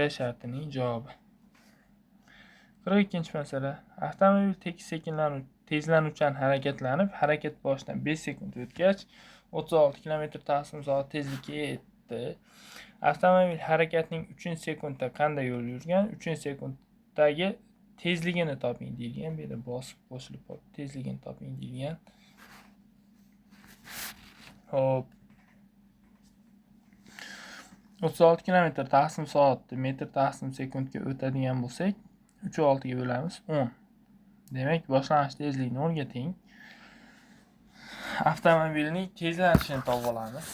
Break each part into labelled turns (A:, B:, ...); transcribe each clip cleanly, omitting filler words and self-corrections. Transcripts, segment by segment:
A: B shartining javobi. 42-masala. Avtomobil tezlanuvchan harakatlanib, harakat boshidan 5 sekund o'tgach 36 km/soat tezlikka yetdi. Avtomobil harakatning 3-sekundda qanday yo'l yurgan? 3-sekunddagi tezligini toping deyilgan. Bu yerda bosib qo'shilib qolib, tezligini toping deyilgan. Hop. 36 km/soat metr/sekundga o'tadigan bo'lsak, 3/6 ga bo'lamiz 10. Demak, boshlang'ich tezlik 0 ga teng. Avtomobilning tezlanishini topib olamiz.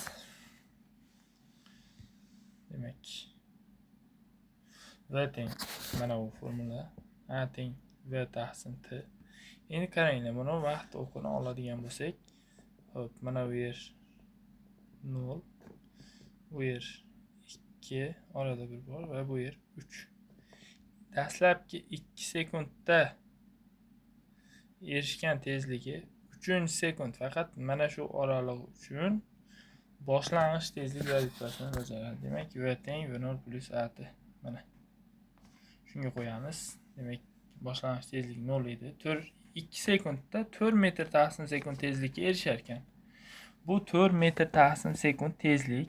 A: Demak, V teng mana bu formula. A teng V taqsim T. Endi qaranglar, buni vaqt o'qini oladigan bo'lsak, hop, mana bu yer 0, bu yer 2, orada bir bor va bu yer 3. Dastlabki 2 sekundda erishgan tezligi 3-sekund faqat mana shu oralig' uchun boshlang'ich tezlik vazifasini bajaradi. Demak, V teng V0 plus AT. Mana shunga qo'yamiz. Demak, boshlang'ich tezlik 0 edi. 2 sekundda 4 metr/sekund tezlikka erishar ekan. Bu 4 metr/sekund tezlik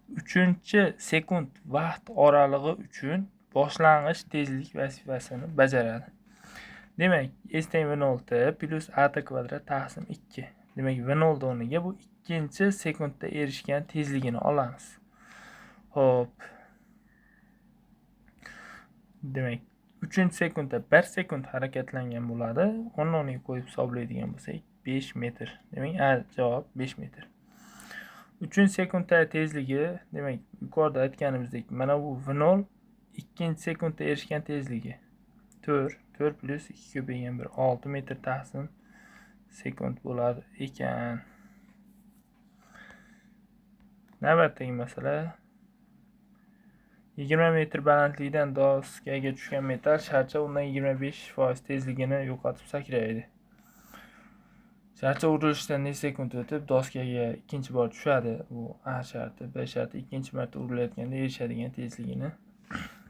A: 3-sekund vaqt oralig'i uchun boshlang'ich tezlik vazifasini bajaradi. Demak, S teng V0 T plus AT kvadrat taqsim 2. Demak, V0 o'rniga bu 2-sekundda erishgan tezligini olamiz. Hop. Demak, 3-sekundda 1 sekund harakatlangan bo'ladi. Uni o'rniga qo'yib hisoblaydigan bo'lsak, 5 metr. Demak, A javob 5 metr. 3-sekundda tezligi, demak, yuqorida aytganimizdek, mana bu V0 2-sekundda erishgan tezligi 4 plus 2 ko'paygan 1 6 metr/sekund bo'lar ekan. Navbatdagi masala. 20 metr balandlikdan doskaga tushgan metall sharcha undan 25% tezligini yo'qotib sakraydi. Sharcha urilishdan necha sekund o'tib doskaga ikkinchi bor tushadi. Bu A sharti, B sharti ikkinchi marta urilayotganda erishadigan tezligini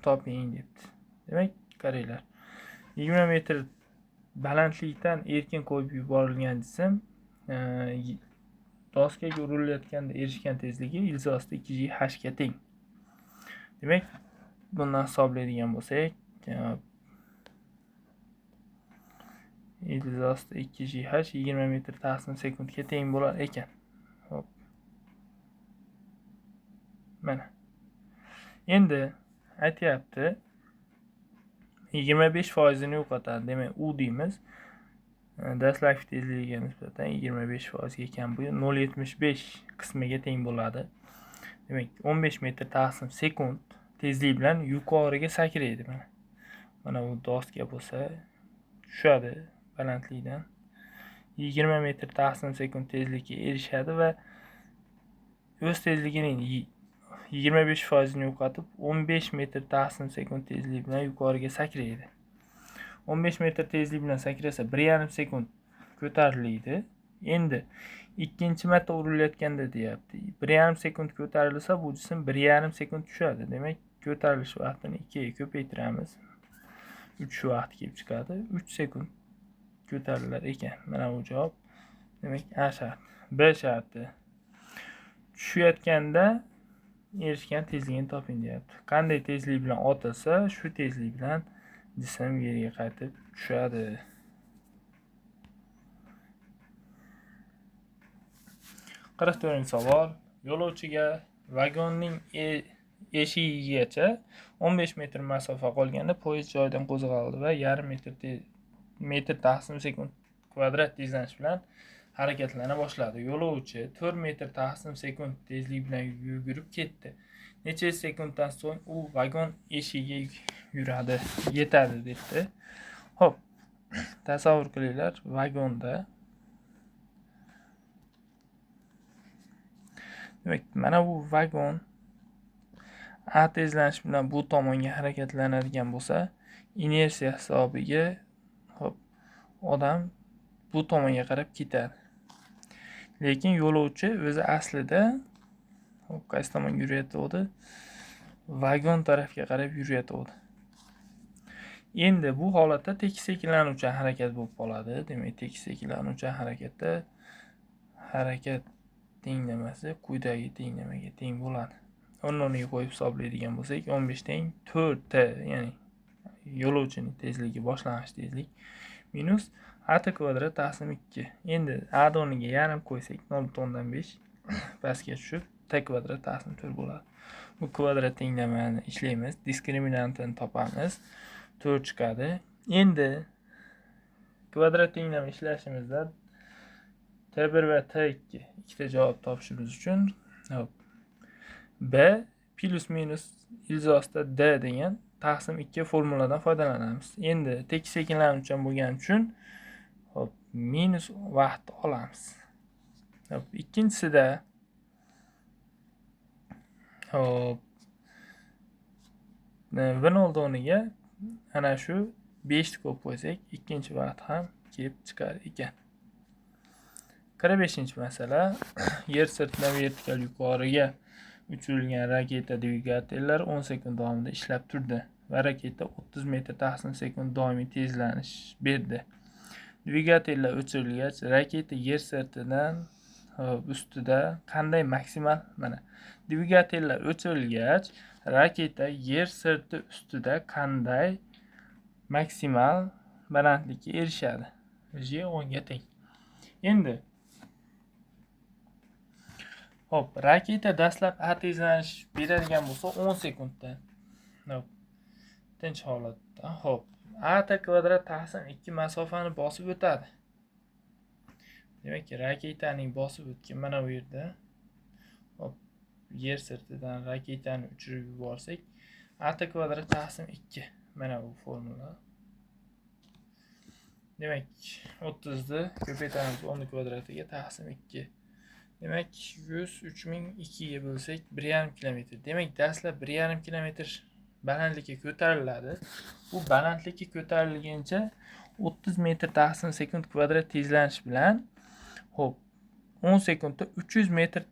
A: toping debdi. Demak, qaranglar. 20 metr balandlikdan erkin qo'yib yuborilgan jism doskaga urilayotganda erishgan tezligi ilzosida 2G ga teng. Demak, bundan hisoblaydigan bo'lsak, ilzosida 2G 20 metr/sekundga teng bo'lar ekan. Hop. Mana. Endi aytyapti 25% ni yo'qotadi. Demak, U deymiz. Dastlabki tezligiga nisbatan 25% ekan bu 0.75 qismiga teng bo'ladi. Demak, 15 metr/sekund tezlik bilan yuqoriga sakraydi. Mana bu doska bo'lsa, tushadi balandlikdan. 20 metr/sekund tezlikka erishadi va o'z tezligining 25% ni yo'qotib 15 metr/sekund tezlik bilan yuqoriga sakraydi. 15 metr tezlik bilan sakrasa 1,5 sekund ko'tariladi. Endi ikkinchi marta urilayotganda deyapti. 1,5 sekund ko'tarilsa, bu jism 1,5 sekund tushadi. Demak, ko'tarilish vaqtini 2 ga ko'paytiramiz. 3 vaqt kelib chiqadi. 3 sekund ko'tarilar ekan. Mana bu javob. Demak, A sharti. B sharti. Tushayotganda erishgan tezligini toping deyapti. Qanday tezlik bilan otilsa, shu tezlik bilan jism yerga qaytib tushadi. Savol. Yo'lovchiga vagonning eshigigacha 15 metr masofa qolganda poyezd joyidan qo'zg'aldi va yarim metr/sekund kvadrat tezlanish bilan harakatlana boshladi. Yo'lovchi 4 metr/sekund tezlik bilan yugurib ketdi. Necha sekunddan so'ng u vagon eshigiga yetadi debdi. Xo'p. Tasavvur qilinglar, vagonda. Demak, mana bu vagon A tezlanish bilan bu tomonga harakatlanadigan bo'lsa, inersiya hisobiga odam bu tomonga qarab ketadi. Lekin yo'lovchi o'zi aslida qaysi tomonga yurayotdi? vagon tarafga qarab yurayotdi. Endi bu holatda tekis sekinlanuvchan harakat bo'lib qoladi. Demak, tekis sekinlanuvchan harakatda harakat tenglamasi quyidagi tenglamaga teng bo'ladi. O'rniga qo'yib hisoblaydigan bo'lsak, 15 teng 4t, ya'ni yo'lovchining tezligi, boshlang'ich tezlik minus at kvadrat taqsim 2. Endi a o'rniga yarim qo'ysak 0.5 pastga tushib t kvadrat taqsim 4 bo'ladi. Bu kvadrat tenglamani ishlaymiz, diskriminantini topamiz. 4 chiqadi. Endi kvadrat tenglama ishlashimizda T1 va T2 ikkita javob topishimiz uchun B plus minus ilzosida D degan taqsim 2 formuladan foydalanamiz. Endi tekis sekinlanuvchan bo'lgani uchun minus vaqt olamiz. Ikkinchisida v0 o'rniga ana shu 5 ni qo'yib qo'ysak, ikkinchi vaqt ham kelib chiqar ekan. 45-masala. Yer sirtidan vertikal yuqoriga uchirilgan raketa dvigatellari 10 sekund davomida ishlab turdi va raketa 30 metr taqsim sekund doimiy tezlanish berdi. Dvigatellar o'chirilgach, raketa yer sirtidan ustida qanday maksimal, mana dvigatellar o'chirilgach, raketa yer sirti ustida qanday maksimal balandlikka erishadi? J 10 ga teng. Endi raketa dastlab a tezlanish beradigan bo'lsa 10 sekundda. Tinch holatda. A kvadrat taqsim 2 masofani bosib o'tadi. Demak, raketaning bosib o'tgan mana bu yerda yer sirtidan raketani uchirib yuborsak, a kvadrat taqsim 2. Mana bu formula. Demak, 30 ni ko'paytiramiz 10 kvadratiga taqsim 2. Demak, 103.002 ga bo'lsak 1,5 kilometr. Demak, dastlab 1,5 kilometr balandlikka ko'tariladi. Bu balandlikka ko'tarilguncha 30 metr taqsim sekund kvadrat tezlanish bilan 10 sekundda 300 metr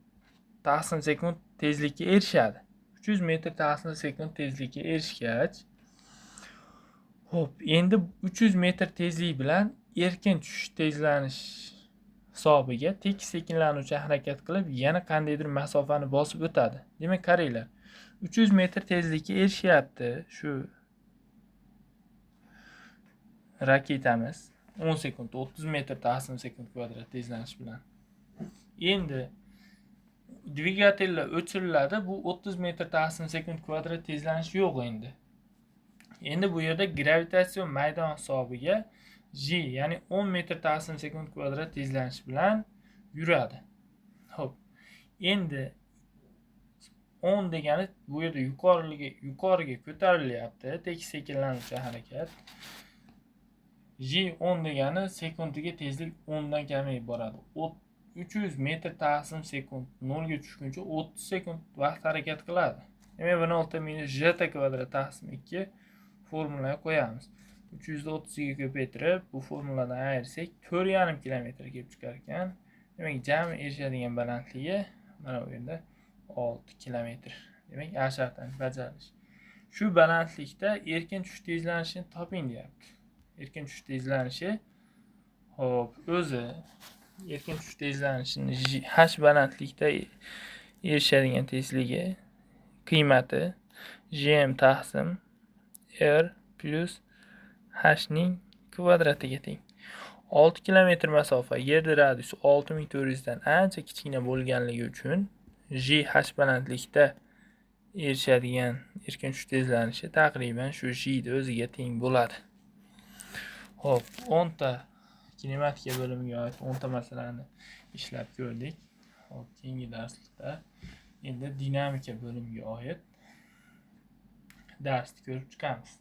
A: taqsim sekund tezlikka erishadi. 300 metr taqsim sekund tezlikka erishgach, endi 300 metr tezlik bilan erkin tushish tezlanish hisobiga tekis sekinlanuvchi harakat qilib, yana qandaydir masofani bosib o'tadi. Demak, qaranglar. 300 metr tezlikka erishyapti shu raketamiz 10 sekundda 30 metr taqsim sekund kvadrat tezlanish bilan. Endi dvigatellar o'chiriladi. Bu 30 metr taqsim sekund kvadrat tezlanish yo'q endi. Endi bu yerda gravitatsion maydon hisobiga J, ya'ni 10 metr taqsim sekund kvadrat tezlanish bilan yuradi. Endi 10 degani bu yerda yuqoriga ko'tarilyapti, tekis sekinlanuvchi harakat. J 10 degani sekundiga tezlik 10 dan kamayib boradi. 300 metr taqsim sekund 0 ga tushguncha 30 sekund vaqt harakat qiladi. Demak, 16 minus j kvadrat taqsim 2 formulaga qo'yamiz. 300 ni 30 ga ko'paytirib, bu formuladan ayirsak 4,5 kilometr kelib chiqar ekan. Demak, jami erishadigan balandligi mana bu yerda 6 kilometr. Demak, A shartini bajarish. Shu balandlikda erkin tushish tezlanishini toping deyapti. Erkin tushish tezlanishi o'zi erkin tushish tezlanishini h balandlikda erishadigan tezligi qiymati gm taqsim r plus h ning kvadratiga teng. 6 kilometr masofa, yerda radiusi 6400 dan ancha kichkina bo'lganligi uchun h balandlikda erishadigan erkin tushish tezlanishi taqriban shu ni o'ziga teng bo'ladi. 10 ta kinematika bo'limiga oid 10 ta masalani ishlab ko'rdik. Keyingi darslikda endi dinamika bo'limiga oid darsni ko'rib chiqamiz.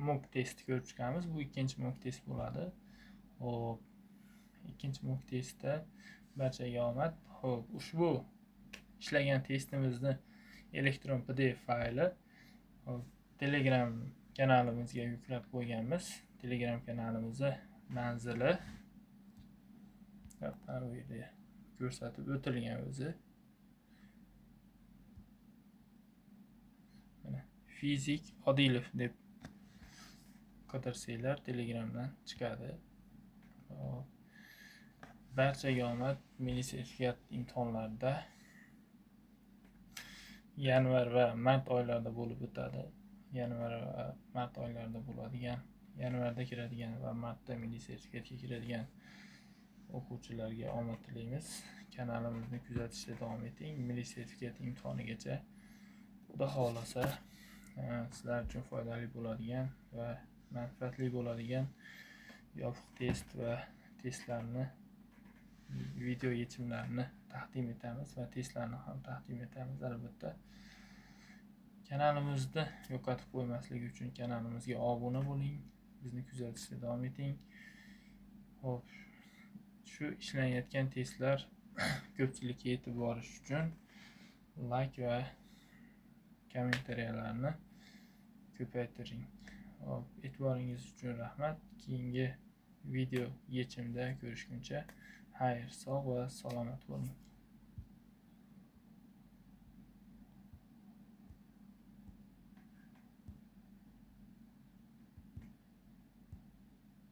A: Mock testni ko'rib chiqamiz. Bu ikkinchi mock test bo'ladi. Ikkinchi mock testda barchaga omad. Ushbu ishlagan testimizni elektron PDF fayli Telegram kanalimizga yuklab qo'yganmiz. Telegram kanalimizni manzili mana bu yerda ko'rsatib o'tilgan o'zi. Fizik Odilov deb qidirsanglar Telegramdan chiqadi. Barchaga omad. Milliy sertifikat imtihonlarida yanvar va mart oylarida bo'lib o'tadi. Yanvar va mart oylarida bo'ladigan, yanvarda kiradigan va martda milliy sertifikatga kiradigan o'quvchilarga omad tilaymiz. Kanalimizni kuzatishda davom eting. Milliy sertifikat imtihonigacha Xudo xolasa sizlar uchun foydali bo'ladigan va manfaatli bo'ladigan yopiq test va testlarni, video yechimlarini taqdim etamiz va testlarni ham taqdim etamiz. Albatta kanalimizni yo'qotib qo'ymaslik uchun kanalimizga obuna bo'ling, bizni kuzatishda davom eting. Xo'p, shu ishlanayotgan testlar ko'pchilikka yetib borish uchun like va kommentariyalarni ko'paytiring. Hop, e'tiboringiz uchun rahmat. Keyingi video yechimda ko'rishguncha xayr, sog' va salomat bo'ling.